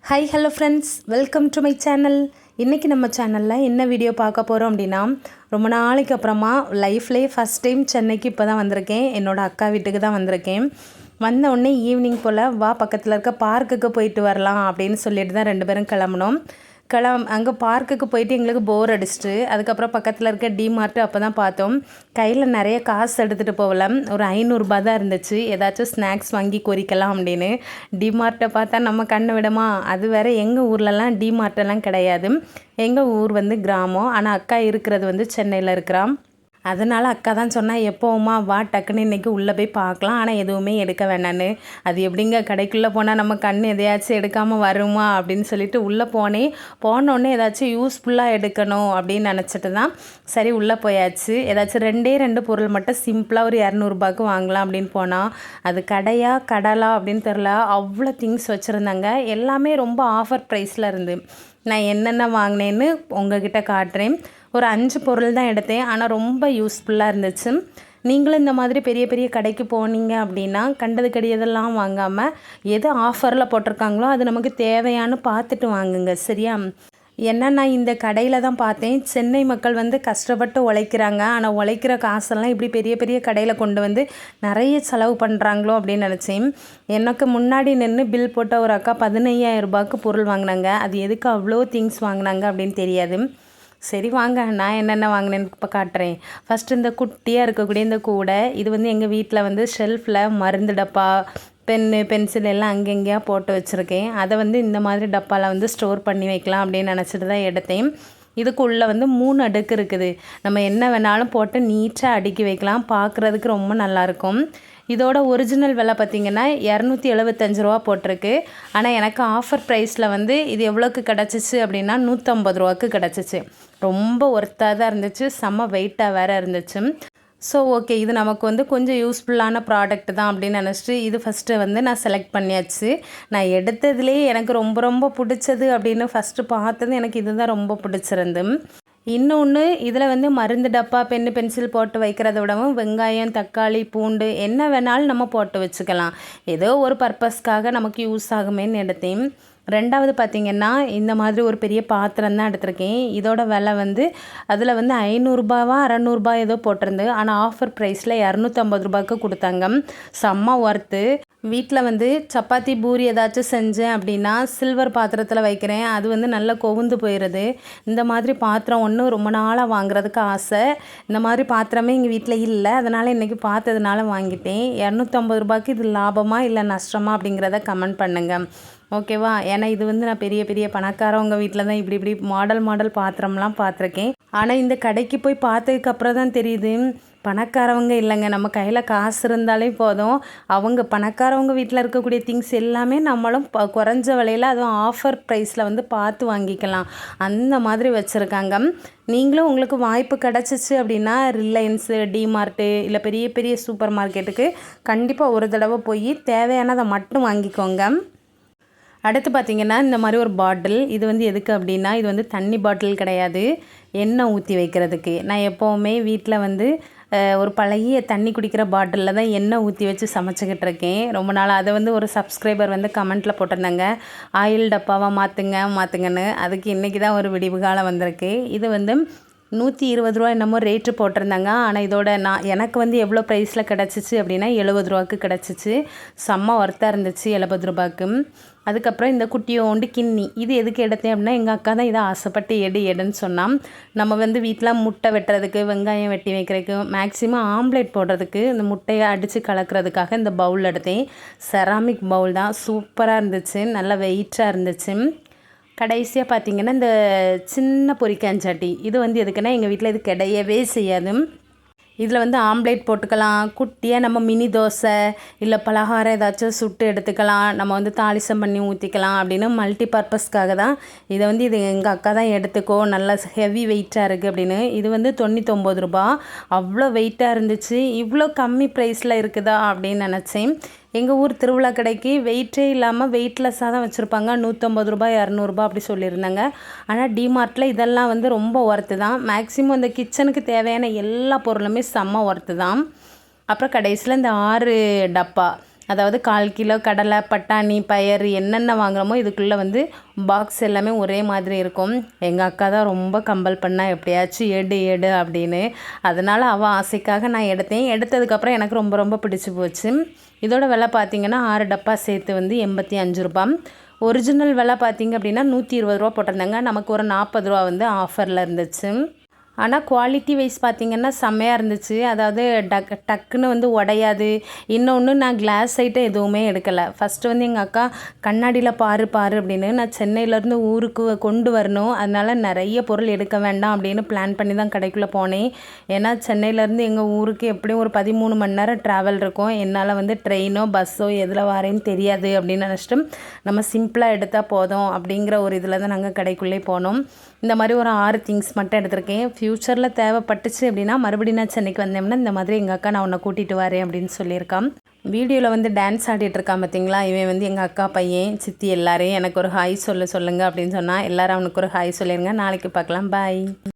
Hi hello friends, welcome to my channel. இன்றைக்கி நம்ம சேனலில் என்ன வீடியோ பார்க்க போகிறோம் அப்படின்னா, ரொம்ப நாளைக்கு அப்புறமா லைஃப்லேயே ஃபஸ்ட் டைம் சென்னைக்கு இப்போ தான் வந்திருக்கேன். என்னோடய அக்கா வீட்டுக்கு தான் வந்திருக்கேன். வந்த உடனே ஈவினிங் போல் வா பக்கத்தில் இருக்க பார்க்குக்கு போயிட்டு வரலாம் அப்படின்னு சொல்லிட்டு தான் ரெண்டு பேரும் கிளம்புனோம். அங்கே பார்க்குக்கு போயிட்டு எங்களுக்கு போர் அடிச்சிட்டு அதுக்கப்புறம் பக்கத்தில் இருக்க டிமார்ட்டு அப்போ தான் பார்த்தோம். கையில் நிறைய காசு எடுத்துகிட்டு போகல, ஒரு 500 தான் இருந்துச்சு. ஏதாச்சும் ஸ்நாக்ஸ் வாங்கி கொறிக்கலாம் அப்படின்னு. டிமார்ட்டை பார்த்தா நம்ம கண்ணு விடுமா? அது வேறு எங்கள் ஊர்லலாம் டிமார்ட்டெல்லாம் கிடையாது. எங்கள் ஊர் வந்து கிராமம், ஆனால் அக்கா இருக்கிறது வந்து சென்னையில் இருக்கிறான். அதனால் அக்கா தான் சொன்னால் எப்போவுமா வா டக்குன்னு இன்றைக்கி உள்ளே போய் பார்க்கலாம், ஆனால் எதுவுமே எடுக்க வேணான்னு. அது எப்படிங்க கடைக்குள்ளே போனால் நம்ம கண் எதையாச்சும் எடுக்காமல் வருமா அப்படின்னு சொல்லிட்டு உள்ளே போனோடனே ஏதாச்சும் யூஸ்ஃபுல்லாக எடுக்கணும் அப்படின்னு நினச்சிட்டு தான் சரி உள்ளே போயாச்சு. ஏதாச்சும் ரெண்டு பொருள் மட்டும் சிம்பிளாக ஒரு 200 வாங்கலாம் அப்படின்னு போனால் அது கடலா அப்படின்னு தெரில. அவ்வளோ திங்ஸ் வச்சுருந்தாங்க, எல்லாமே ரொம்ப ஆஃபர் ப்ரைஸில் இருந்து. நான் என்னென்ன வாங்கினேன்னு உங்ககிட்ட காட்டுறேன். ஒரு 5 பொருள் தான் எடுத்தேன், ஆனால் ரொம்ப யூஸ்ஃபுல்லாக இருந்துச்சு. நீங்களும் இந்த மாதிரி பெரிய பெரிய கடைக்கு போனீங்க அப்படின்னா கண்டது கிடையதெல்லாம் வாங்காமல் எது ஆஃபரில் போட்டிருக்காங்களோ அது நமக்கு தேவையானு பார்த்துட்டு வாங்குங்க, சரியா? ஏன்னா நான் இந்த கடையில் தான் பார்த்தேன், சென்னை மக்கள் வந்து கஷ்டப்பட்டு உழைக்கிறாங்க, ஆனால் உழைக்கிற காசெல்லாம் இப்படி பெரிய பெரிய கடையில் கொண்டு வந்து நிறைய செலவு பண்ணுறாங்களோ அப்படின்னு நினச்சேன். எனக்கு முன்னாடி நின்று பில் போட்ட ஒரு அக்கா 15,000 பொருள் வாங்கினாங்க. அது எதுக்கு அவ்வளோ திங்ஸ் வாங்கினாங்க அப்படின்னு தெரியாது. சரி வாங்க, நான் என்னென்ன வாங்கினேன்னு இப்போ காட்டுறேன். ஃபஸ்ட்டு இந்த குட்டியாக இருக்கக்கூடிய இந்த கூடை, இது வந்து எங்கள் வீட்டில் வந்து ஷெல்ஃபில் மருந்து டப்பா, பென்சில் எல்லாம் அங்கெங்கேயா போட்டு வச்சுருக்கேன். அதை வந்து இந்த மாதிரி டப்பாவில் வந்து ஸ்டோர் பண்ணி வைக்கலாம் அப்படின்னு நினச்சிட்டு தான் எடுத்தேன். இதுக்குள்ளே வந்து 3 அடுக்கு இருக்குது. நம்ம என்ன வேணாலும் போட்டு நீட்டாக அடுக்கி வைக்கலாம், பார்க்குறதுக்கு ரொம்ப நல்லாயிருக்கும். இதோட ஒரிஜினல் விலை பார்த்திங்கன்னா 275 போட்டிருக்கு. ஆனால் எனக்கு ஆஃபர் ப்ரைஸில் வந்து இது எவ்வளோக்கு கிடச்சிச்சு அப்படின்னா 150 கிடச்சிச்சு. ரொம்ப ஒர்த்தாக தான் இருந்துச்சு, செம்ம வெயிட்டாக வேறு இருந்துச்சு. ஸோ ஓகே, இது நமக்கு வந்து கொஞ்சம் யூஸ்ஃபுல்லான ப்ராடக்ட் தான் அப்படின்னு நினச்சிட்டு இது ஃபஸ்ட்டு வந்து நான் செலக்ட் பண்ணியாச்சு. நான் எடுத்ததுலேயே எனக்கு ரொம்ப பிடிச்சது அப்படின்னு ஃபஸ்ட்டு பார்த்தது எனக்கு இது தான் ரொம்ப பிடிச்சிருந்து. இன்னொன்று, இதில் வந்து மருந்து டப்பா, பென்சில் போட்டு வைக்கிறத விடவும் வெங்காயம், தக்காளி, பூண்டு என்ன வேணாலும் நம்ம போட்டு வச்சுக்கலாம். ஏதோ ஒரு பர்பஸ்க்காக நமக்கு யூஸ் ஆகுமேன்னு எடுத்தேன். ரெண்டாவது பார்த்திங்கன்னா இந்த மாதிரி ஒரு பெரிய பாத்திரம் தான் எடுத்திருக்கேன். இதோட விலை வந்து அதில் வந்து 500 600 ஏதோ போட்டிருந்து, ஆனால் ஆஃபர் ப்ரைஸில் 250 கொடுத்தாங்க. செம்ம ஒர்த்து. வீட்டில் வந்து சப்பாத்தி, பூரி ஏதாச்சும் செஞ்சேன் அப்படின்னா சில்வர் பாத்திரத்தில் வைக்கிறேன், அது வந்து நல்லா கொவுந்து போயிடுது. இந்த மாதிரி பாத்திரம் ஒன்று ரொம்ப நாளாக வாங்குறதுக்கு ஆசை. இந்த மாதிரி பாத்திரமே எங்கள் வீட்டில் இல்லை, அதனால் இன்றைக்கி பார்த்ததுனால வாங்கிட்டேன். 250 இது லாபமா இல்லை நஷ்டமா அப்படிங்கிறத கமெண்ட் பண்ணுங்கள், ஓகேவா? ஏன்னா இது வந்து நான் பெரிய பெரிய பணக்காரவங்க வீட்டில் தான் இப்படி மாடல் பாத்திரம்லாம் பார்த்துருக்கேன். ஆனால் இந்த கடைக்கு போய் பார்த்ததுக்கப்புறம் தான் தெரியுது, பணக்காரவங்க இல்லைங்க, நம்ம கையில் காசு இருந்தாலே போதும். அவங்க பணக்காரவங்க வீட்டில் இருக்கக்கூடிய திங்ஸ் எல்லாமே நம்மளும் குறைஞ்ச விலையில் அதுவும் ஆஃபர் ப்ரைஸில் வந்து பார்த்து வாங்கிக்கலாம், அந்த மாதிரி வச்சுருக்காங்க. நீங்களும் உங்களுக்கு வாய்ப்பு கிடச்சிச்சு அப்படின்னா ரிலையன்ஸு, டிமார்ட்டு இல்லை பெரிய பெரிய சூப்பர் மார்க்கெட்டுக்கு கண்டிப்பாக ஒரு தடவை போய் தேவையானதை மட்டும் வாங்கிக்கோங்க. அடுத்து பார்த்திங்கன்னா இந்த மாதிரி ஒரு பாட்டில், இது வந்து எதுக்கு அப்படின்னா இது வந்து தண்ணி பாட்டில் கிடையாது, எண்ணெய் ஊற்றி வைக்கிறதுக்கு. நான் எப்போவுமே வீட்டில் வந்து ஒரு பழைய தண்ணி குடிக்கிற பாட்டிலில் தான் எண்ணெய் ஊற்றி வச்சு சமைச்சிக்கிட்டு இருக்கேன் ரொம்ப நாள். அதை வந்து ஒரு சப்ஸ்கிரைபர் வந்து கமெண்ட்டில் போட்டிருந்தாங்க, ஆயில் டப்பாவாக மாற்றுங்கன்னு. அதுக்கு இன்றைக்கி தான் ஒரு விடிவு காலம் வந்திருக்கு. இது வந்து 120 என்னமோ ரேட்டு போட்டிருந்தாங்க, ஆனால் இதோட எனக்கு வந்து எவ்வளோ ப்ரைஸில் கிடச்சிச்சு அப்படின்னா 70 கிடச்சிச்சு. செம்ம ஒர்த்தாக இருந்துச்சு 70. அதுக்கப்புறம் இந்த குட்டியோண்டு கிண்ணி, இது எதுக்கு எடுத்தேன் அப்படின்னா எங்கள் அக்கா தான் இதை ஆசைப்பட்டு எடுன்னு சொன்னால். நம்ம வந்து வீட்டில் முட்டை வெட்டுறதுக்கு, வெங்காயம் வெட்டி வைக்கிறதுக்கு, மேக்ஸிமம் ஆம்லேட் போடுறதுக்கு இந்த முட்டையை அடித்து கலக்கிறதுக்காக இந்த பவுல் எடுத்தேன். செராமிக் பவுல் தான், சூப்பராக இருந்துச்சு, நல்லா வெயிட்டாக இருந்துச்சு. கடைசியாக பார்த்திங்கன்னா இந்த சின்ன பொரிக்காஞ்சாட்டி, இது வந்து எதுக்குன்னா எங்கள் வீட்டில் இது கிடையவே செய்யாது. இதில் வந்து ஆம்லேட் போட்டுக்கலாம், குட்டியாக நம்ம மினி தோசை இல்லை பலகாரம் ஏதாச்சும் சுட்டு எடுத்துக்கலாம், நம்ம வந்து தாளிசம் பண்ணி ஊற்றிக்கலாம் அப்படின்னு மல்டி பர்பஸ்க்காக தான் இதை வந்து இது எங்கள் அக்கா தான் எடுத்துக்கோ, நல்லா ஹெவி வெயிட்டாக இருக்குது அப்படின்னு. இது வந்து 99, அவ்வளோ வெயிட்டாக இருந்துச்சு. இவ்வளோ கம்மி ப்ரைஸில் இருக்குதா அப்படின்னு நினச்சேன். எங்கள் ஊர் திருவிழா கடைக்கு வெயிட்டே இல்லாமல் வெயிட்லெஸ்ஸாக தான் வச்சுருப்பாங்க, 150 200 அப்படி சொல்லியிருந்தாங்க. ஆனால் டிமார்ட்டில் இதெல்லாம் வந்து ரொம்ப ஒர்த்து தான். மேக்ஸிமம் இந்த கிச்சனுக்கு தேவையான எல்லா பொருளுமே செம்ம ஒர்த்து தான். அப்புறம் கடைசியில் இந்த 6 டப்பா, அதாவது 1/4 கிலோ கடலை, பட்டாணி, பயறு என்னென்ன வாங்குகிறோமோ இதுக்குள்ளே வந்து பாக்ஸ் எல்லாமே ஒரே மாதிரி இருக்கும். எங்கள் அக்கா தான் ரொம்ப கம்பல் பண்ணா எப்படியாச்சும் எடு அப்படின்னு. அதனால் அவள் ஆசைக்காக நான் எடுத்தேன். எடுத்ததுக்கப்புறம் எனக்கு ரொம்ப ரொம்ப பிடிச்சி போச்சு. இதோட விலை பார்த்திங்கன்னா 6 டப்பா சேர்த்து வந்து 85 ரூபா. ஒரிஜினல் விலை பார்த்திங்க அப்படின்னா 120 ரூபா போட்டிருந்தாங்க. நமக்கு ஒரு 40 ரூபா வந்து ஆஃபரில் இருந்துச்சு. ஆனால் குவாலிட்டி வைஸ் பார்த்திங்கன்னா செம்மையாக இருந்துச்சு. அதாவது டக்குன்னு வந்து உடையாது. இன்னொன்று நான் கிளாஸ் ஐட்டம் எதுவுமே எடுக்கலை. ஃபஸ்ட்டு வந்து எங்கள் அக்கா கண்ணாடியில் பாரு அப்படின்னு, நான் சென்னையிலேருந்து ஊருக்கு கொண்டு வரணும், அதனால் நிறைய பொருள் எடுக்க வேண்டாம் அப்படின்னு பிளான் பண்ணி தான் கடைக்குள்ளே போனேன். ஏன்னா சென்னையிலேருந்து எங்கள் ஊருக்கு எப்படியும் ஒரு 13 மணி நேரம் ட்ராவல் இருக்கும். என்னால் வந்து ட்ரெயினோ பஸ்ஸோ எதில் வரேன்னு தெரியாது அப்படின்னு நினச்சிட்டு நம்ம சிம்பிளாக எடுத்தால் போதும் அப்படிங்கிற ஒரு இதில் தான் நாங்கள் கடைக்குள்ளே போனோம். இந்த மாதிரி ஒரு 6 திங்ஸ் மட்டும் எடுத்திருக்கேன். ஃப்யூச்சரில் தேவைப்பட்டுச்சு அப்படின்னா மறுபடியும் நான் சென்னைக்கு வந்தேன்னா இந்த மாதிரி எங்கள் அக்கா நான் உன்னை கூட்டிகிட்டு வரேன் அப்படின்னு சொல்லியிருக்கான். வீடியோவில் வந்து டான்ஸ் ஆடிட்டுருக்கான் பார்த்தீங்களா, இவன் வந்து எங்கள் அக்கா பையன். சித்தி எல்லாரையும் எனக்கு ஒரு ஹாய் சொல்லுங்கள் அப்படின்னு சொன்னால் எல்லோரும் அவனுக்கு ஒரு ஹாய் சொல்லிடுங்க. நாளைக்கு பார்க்கலாம். பாய்.